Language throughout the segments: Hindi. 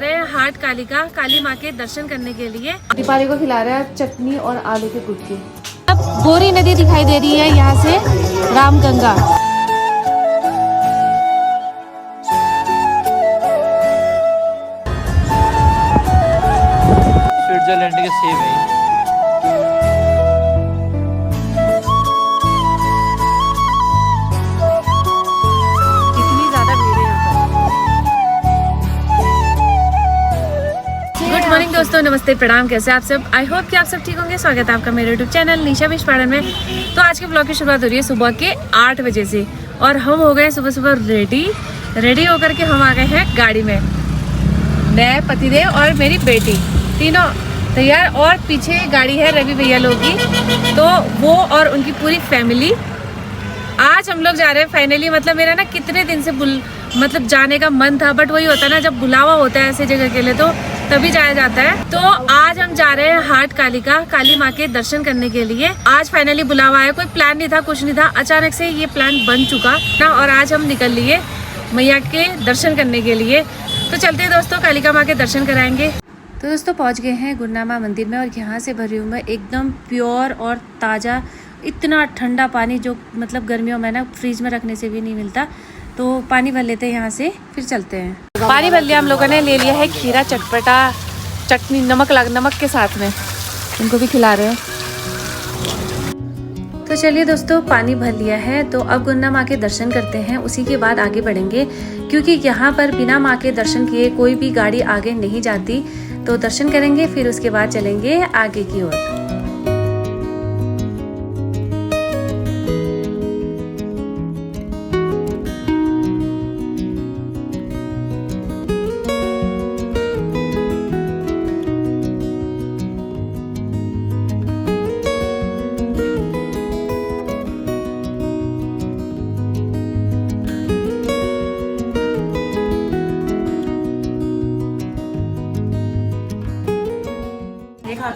रहे हैं हाट कालिका काली माँ के दर्शन करने के लिए। दीपाली को खिला रहे हैं चटनी और आलू के गुटके। अब गोरी नदी दिखाई दे रही है यहाँ से, रामगंगा। स्विट्जरलैंड के सेब है। मॉर्निंग दोस्तों, नमस्ते, प्रणाम। कैसे आप सब? आई होप कि आप सब ठीक होंगे। स्वागत है आपका मेरे यूट्यूब चैनल निशा विश्वाड़न में। तो आज के ब्लॉग की शुरुआत हो रही है सुबह के 8 बजे से और हम हो गए सुबह सुबह रेडी होकर के हम आ गए हैं गाड़ी में। मैं, पतिदेव और मेरी बेटी तीनों तैयार और पीछे गाड़ी है रवि भैया लोग की, तो वो और उनकी पूरी फैमिली। आज हम लोग जा रहे हैं फाइनली। मतलब मेरा ना कितने दिन से मतलब जाने का मन था, बट वही होता है ना, जब बुलावा होता है ऐसे जगह के लिए तो तभी जाया जाता है। तो आज हम जा रहे हैं हाट कालिका काली माँ के दर्शन करने के लिए। आज फाइनली बुलावा है, कोई प्लान नहीं था, कुछ नहीं था, अचानक से ये प्लान बन चुका ना और आज हम निकल लिए मैया के दर्शन करने के लिए। तो चलते हैं दोस्तों, कालिका माँ के दर्शन कराएंगे। तो दोस्तों पहुँच गए हैं गुरनामा मंदिर में और यहाँ से भरी हुई एकदम प्योर और ताज़ा इतना ठंडा पानी जो मतलब गर्मियों में ना फ्रिज में रखने से भी नहीं मिलता। तो पानी भर लेते हैं यहाँ से, फिर चलते हैं। पानी भर लिया हम लोगों ने, ले लिया है खीरा चटपटा चटनी नमक के साथ में, उनको भी खिला रहे हैं। तो चलिए दोस्तों, पानी भर लिया है तो अब गुरना माँ के दर्शन करते हैं, उसी के बाद आगे बढ़ेंगे क्योंकि यहाँ पर बिना माँ के दर्शन किए कोई भी गाड़ी आगे नहीं जाती। तो दर्शन करेंगे, फिर उसके बाद चलेंगे आगे की ओर।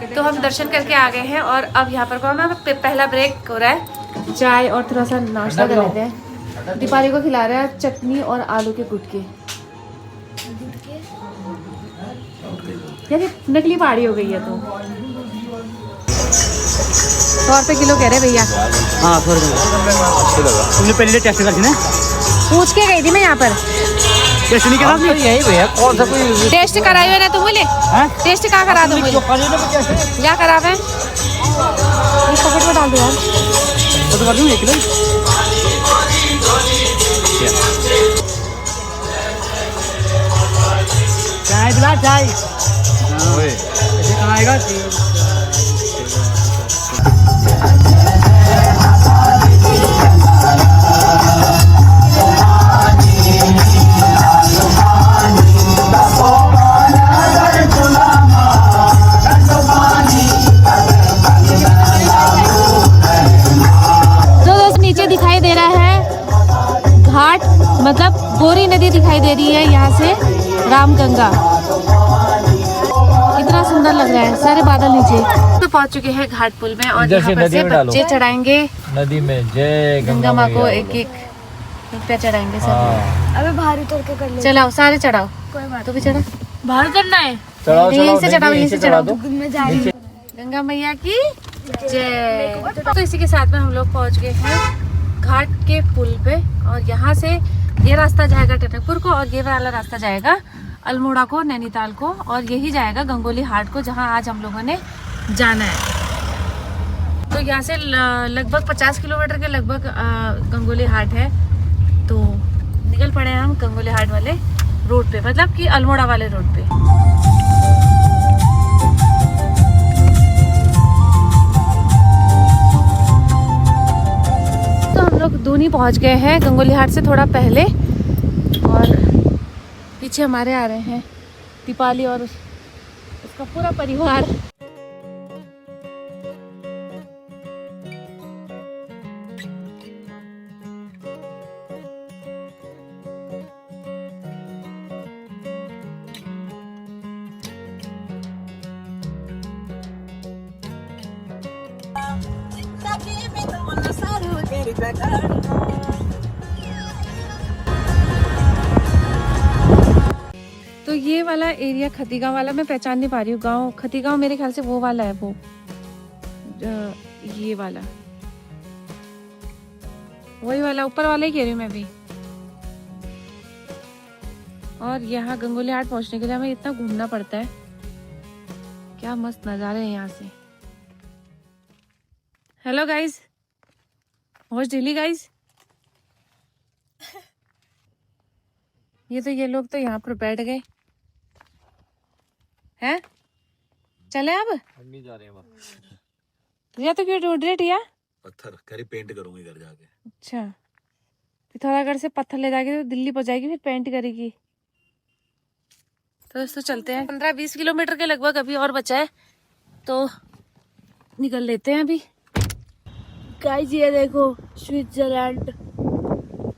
तो हम दर्शन करके आ गए हैं और अब यहाँ पर पहला ब्रेक हो रहा है, चाय और थोड़ा सा नाश्ता कर लेते हैं। दीपाली को खिला रहे हैं चटनी और आलू के गुटके। यार नकली पहाड़ी हो गई है। तो 100 रुपये किलो कह रहे भैया। हाँ 100 रुपये। तुमने पहले टेस्ट कर ना? पूछ के गई थी मैं यहाँ पर। टेस्ट नहीं करा? यही भैया, कौन सा कोई टेस्ट कराई हो ना तुम बोले? टेस्ट कहाँ करा दो मुझे? क्या करा है? पॉकेट में डाल दो यार। तो कर दूँ 1 किलो। चाय दिला, चाय। ऐसे कहाँ आएगा? दिखाई दे रहा है घाट, मतलब गोरी नदी दिखाई दे रही है यहाँ से, रामगंगा। इतना सुंदर लग रहा है, सारे बादल नीचे। तो पहुँच चुके हैं घाट पुल में और यहाँ पर से बच्चे चढ़ाएंगे नदी में। जय गंगा माँ को एक पे चढ़ाएंगे सब। अबे बाहर उतर के कर ले। चलाओ, सारे चढ़ाओ। कोई बात, तो भी चढ़ा, बाहर उतरना है। यहीं से चढ़ाओ, यहीं से चढ़ाओ। में जा रही है। गंगा मैया की जय। तो इसी के साथ में हम लोग पहुँच गए हैं घाट के पुल पे और यहाँ से ये रास्ता जाएगा टनकपुर को और ये वाला रास्ता जाएगा अल्मोड़ा को, नैनीताल को, और यही जाएगा गंगोली हाट को जहाँ आज हम लोगों ने जाना है। तो यहाँ से लगभग 50 किलोमीटर के लगभग गंगोली हाट है। तो निकल पड़े हैं हम गंगोली हाट वाले रोड पे, मतलब कि अल्मोड़ा वाले रोड पे। लोग दूनी पहुंच गए हैं गंगोली हाट से थोड़ा पहले और पीछे हमारे आ रहे हैं दीपाली और उसका पूरा परिवार। तो तो ये वाला एरिया खतीगांव वाला मैं पहचान नहीं पा रही हूँ। गांव खतीगांव मेरे ख्याल से वो वाला है, वो ये वाला वही वाला ऊपर वाला ही कह रही हूँ मैं भी। और यहाँ गंगोली हाट पहुंचने के लिए हमें इतना घूमना पड़ता है। क्या मस्त नज़ारे हैं यहाँ से। Hello guys, watch daily guys. ये लोग तो यहाँ पर बैठ गए हैं। चले अब नहीं जा रहे हैं या तो क्यों ढूंढ रहे टिया? पत्थर करी पेंट करूंगी घर जाके। अच्छा, पिथौरागढ़ से पत्थर ले जाके तो दिल्ली पहुंचाएगी, फिर पेंट करेगी। तो दोस्तों चलते हैं। 15-20 किलोमीटर के लगभग अभी और बचा है, तो निकल लेते हैं अभी। गाइस ये देखो स्विट्जरलैंड,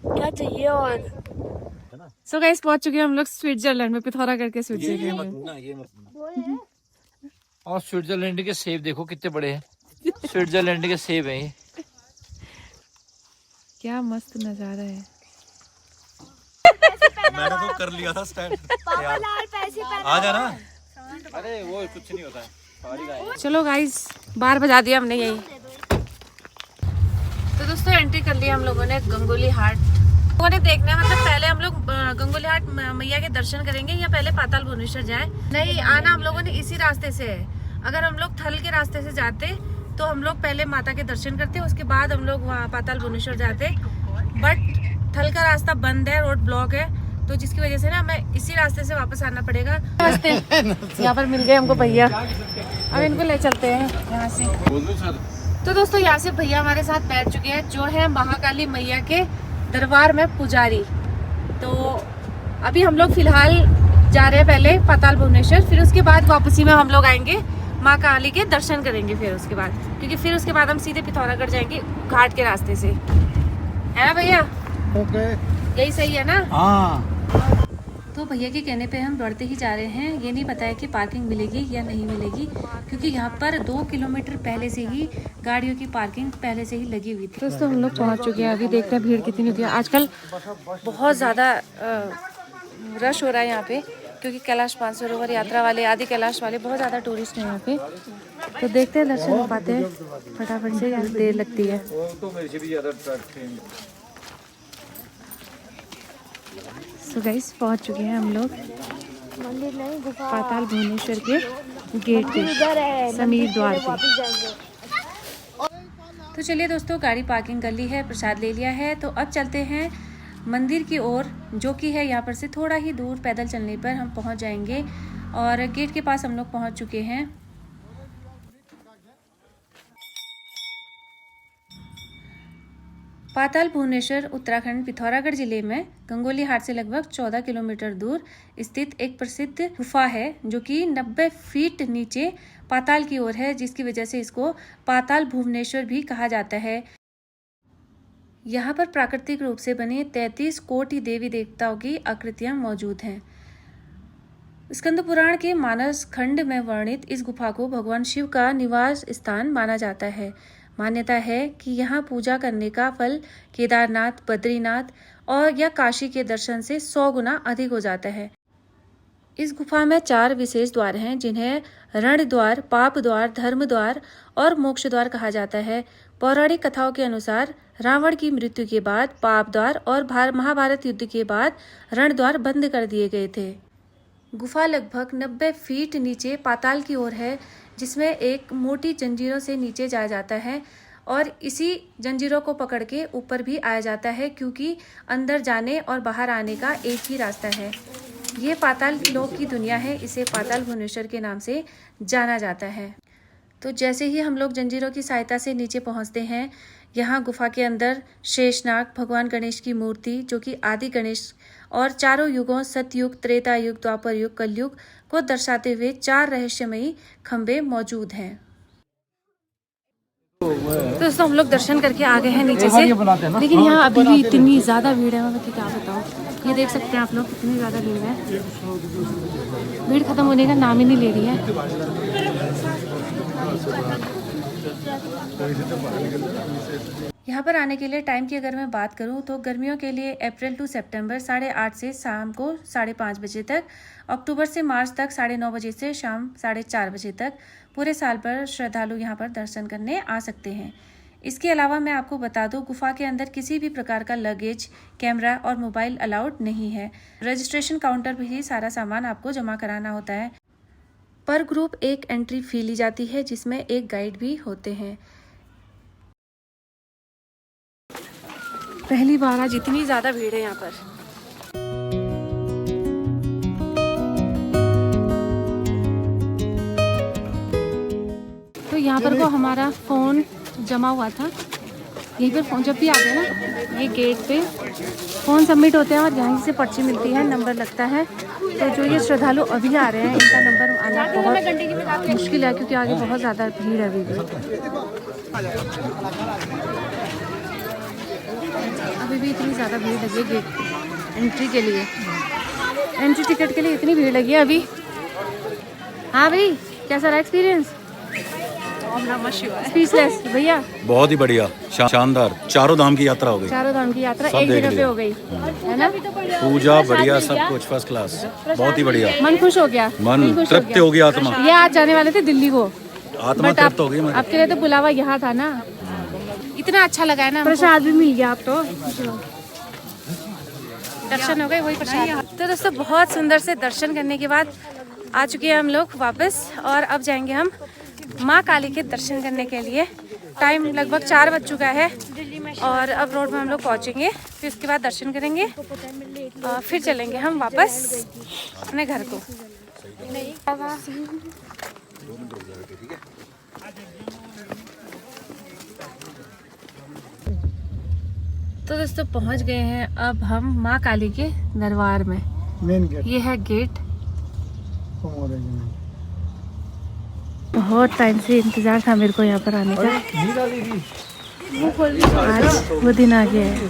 क्या चाहिए और। सो गाइस पहुंच चुके हैं हम लोग स्विट्जरलैंड में, पिथौरागढ़ के स्विट्जरलैंड। और स्विट्जरलैंड के सेब देखो कितने बड़े हैं। स्विट्जरलैंड के सेब हैं ये। क्या मस्त नजारा है। मैंने तो कर लिया था स्टैंड। आ जाना। अरे वो कुछ नहीं होता है। चलो गाइस, बाहर बजा दिया हमने यही। तो दोस्तों एंट्री कर लिया हम लोगों ने गंगोली हाट। लोगों ने देखना है, मतलब पहले हम लोग गंगोली हाट मैया के दर्शन करेंगे या पहले पाताल भुवनेश्वर जाए। नहीं, आना हम लोगों ने इसी रास्ते से है। अगर हम लोग थल के रास्ते से जाते तो हम लोग पहले माता के दर्शन करते, उसके बाद हम लोग वहाँ पाताल भुवनेश्वर जाते। बट थल का रास्ता बंद है, रोड ब्लॉक है, तो जिसकी वजह से ना हमें इसी रास्ते से वापस आना पड़ेगा। रास्ते यहाँ पर मिल गए हमको भैया, अब इनको ले चलते हैं यहाँ से। तो दोस्तों यहाँ से भैया हमारे साथ बैठ चुके हैं, जो है महाकाली मैया के दरबार में पुजारी। तो अभी हम लोग फिलहाल जा रहे हैं पहले पाताल भुवनेश्वर, फिर उसके बाद वापसी में हम लोग आएंगे माँ काली के दर्शन करेंगे। फिर उसके बाद, क्योंकि फिर उसके बाद हम सीधे पिथौरागढ़ जाएंगे घाट के रास्ते से, है ना भैया? ओके, यही सही है ना? हाँ। तो भैया के कहने पे हम दौड़ते ही जा रहे हैं। ये नहीं पता है कि पार्किंग मिलेगी या नहीं मिलेगी, क्योंकि यहाँ पर 2 किलोमीटर पहले से ही गाड़ियों की पार्किंग पहले से ही लगी हुई थी। दोस्तों हम लोग पहुँच चुके हैं, अभी देखते हैं भीड़ कितनी होती है। आजकल बहुत ज़्यादा रश हो रहा है यहाँ पे, क्योंकि कैलाश मानसरोवर यात्रा वाले, आदि कैलाश वाले बहुत ज़्यादा टूरिस्ट हैं यहाँ पे। तो देखते हैं दर्शन हो पाते हैं फटाफट से, यहाँ देर लगती है। तो गाइस पहुँच चुके हैं हम लोग मंदिर नहीं, गुफा। पाताल भुवनेश्वर के गेट पे, समीर द्वार पे। तो चलिए दोस्तों, गाड़ी पार्किंग कर ली है, प्रसाद ले लिया है, तो अब चलते हैं मंदिर की ओर, जो कि है यहाँ पर से थोड़ा ही दूर। पैदल चलने पर हम पहुँच जाएंगे और गेट के पास हम लोग पहुँच चुके हैं। पाताल भुवनेश्वर उत्तराखंड पिथौरागढ़ जिले में गंगोली हाट से लगभग 14 किलोमीटर दूर स्थित एक प्रसिद्ध गुफा है, जो कि 90 फीट नीचे पाताल की ओर है, जिसकी वजह से इसको पाताल भुवनेश्वर भी कहा जाता है। यहाँ पर प्राकृतिक रूप से बने 33 कोटि देवी देवताओं की आकृतियाँ मौजूद हैं। स्कंद पुराण के मानस खंड में वर्णित इस गुफा को भगवान शिव का निवास स्थान माना जाता है। मान्यता है कि यहाँ पूजा करने का फल केदारनाथ, बद्रीनाथ और या काशी के दर्शन से 100 गुना अधिक हो जाता है। इस गुफा में 4 विशेष द्वार हैं, जिन्हें रण द्वार, पाप द्वार, धर्म द्वार और मोक्ष द्वार कहा जाता है। पौराणिक कथाओं के अनुसार रावण की मृत्यु के बाद पाप द्वार और महाभारत युद्ध के बाद रण द्वार बंद कर दिए गए थे। गुफा लगभग 90 फीट नीचे पाताल की ओर है, जिसमें एक मोटी जंजीरों से नीचे जाया जाता है और इसी जंजीरों को पकड़ के ऊपर भी आया जाता है, क्योंकि अंदर जाने और बाहर आने का एक ही रास्ता है। ये पाताल लोक की दुनिया है, इसे पाताल भुवनेश्वर के नाम से जाना जाता है। तो जैसे ही हम लोग जंजीरों की सहायता से नीचे पहुंचते हैं, यहाँ गुफा के अंदर शेषनाग, भगवान गणेश की मूर्ति, जो कि आदि गणेश और चारों युगों सतयुग, त्रेता युग, द्वापर युग, कलयुग को दर्शाते हुए 4 रहस्यमयी खंबे मौजूद हैं। तो दोस्तों हम लोग दर्शन करके आ गए हैं नीचे से, लेकिन यहाँ अभी भी इतनी ज़्यादा भीड़ है, मैं क्या बताऊँ। ये देख सकते हैं आप लोग कितनी ज़्यादा भीड़ है। भीड़ खत्म होने का नाम ही नहीं ले रही है। यहाँ पर आने के लिए टाइम की अगर मैं बात करूँ तो गर्मियों के लिए अप्रैल टू सितंबर 8:30 से शाम को 5:30 बजे तक, अक्टूबर से मार्च तक 9:30 बजे से शाम 4:30 बजे तक पूरे साल पर श्रद्धालु यहाँ पर दर्शन करने आ सकते हैं। इसके अलावा मैं आपको बता दूं, गुफा के अंदर किसी भी प्रकार का लगेज, कैमरा और मोबाइल अलाउड नहीं है। रजिस्ट्रेशन काउंटर पर ही सारा सामान आपको जमा कराना होता है। पर ग्रुप एक एंट्री फी ली जाती है, जिसमें एक गाइड भी होते हैं। पहली बार आज इतनी ज़्यादा भीड़ है यहाँ पर। तो यहाँ पर को हमारा फ़ोन जमा हुआ था, यहीं पर फ़ोन जब भी आते हैं ना, ये गेट पे फ़ोन सबमिट होते हैं और यहीं से पर्ची मिलती है, नंबर लगता है। तो जो ये श्रद्धालु अभी आ रहे हैं, इनका नंबर आना बहुत मुश्किल है, क्योंकि आगे बहुत ज़्यादा भीड़ है अभी भी इतनी ज़्यादा भीड़ लगी है गेट एंट्री के लिए, एंट्री टिकट के लिए इतनी भीड़ लगी है अभी। हाँ भाई, कैसा रहा एक्सपीरियंस? स्पीचलेस भैया। बहुत ही बढ़िया, शानदार। चारों धाम की यात्रा हो गई। चारों धाम की यात्रा एक जगह पे हो गई है ना। पूजा बढ़िया, सब कुछ फर्स्ट क्लास, बहुत ही बढ़िया। मन खुश हो गया, मन तृप्त हो गया आत्मा। ये आज जाने वाले थे दिल्ली को, आत्मा तृप्त हो गई। आपके लिए तो बुलावा यहाँ था ना। इतना अच्छा लगा है ना, प्रसाद भी मिल गया। आप तो दर्शन हो गए, वही प्रसाद। तो दोस्तों, बहुत सुंदर से दर्शन करने के बाद आ चुके हैं हम लोग वापस, और अब जाएंगे हम माँ काली के दर्शन करने के लिए। टाइम लगभग 4 बज चुका है और अब रोड में हम लोग पहुँचेंगे, फिर उसके बाद दर्शन करेंगे और फिर चलेंगे हम वापस अपने घर को। तो दोस्तों, पहुँच गए हैं अब हम माँ काली के दरबार में। मेन गेट, ये है गेट। बहुत टाइम से इंतजार था मेरे को यहाँ पर आने का, आज वो दिन आ गया है।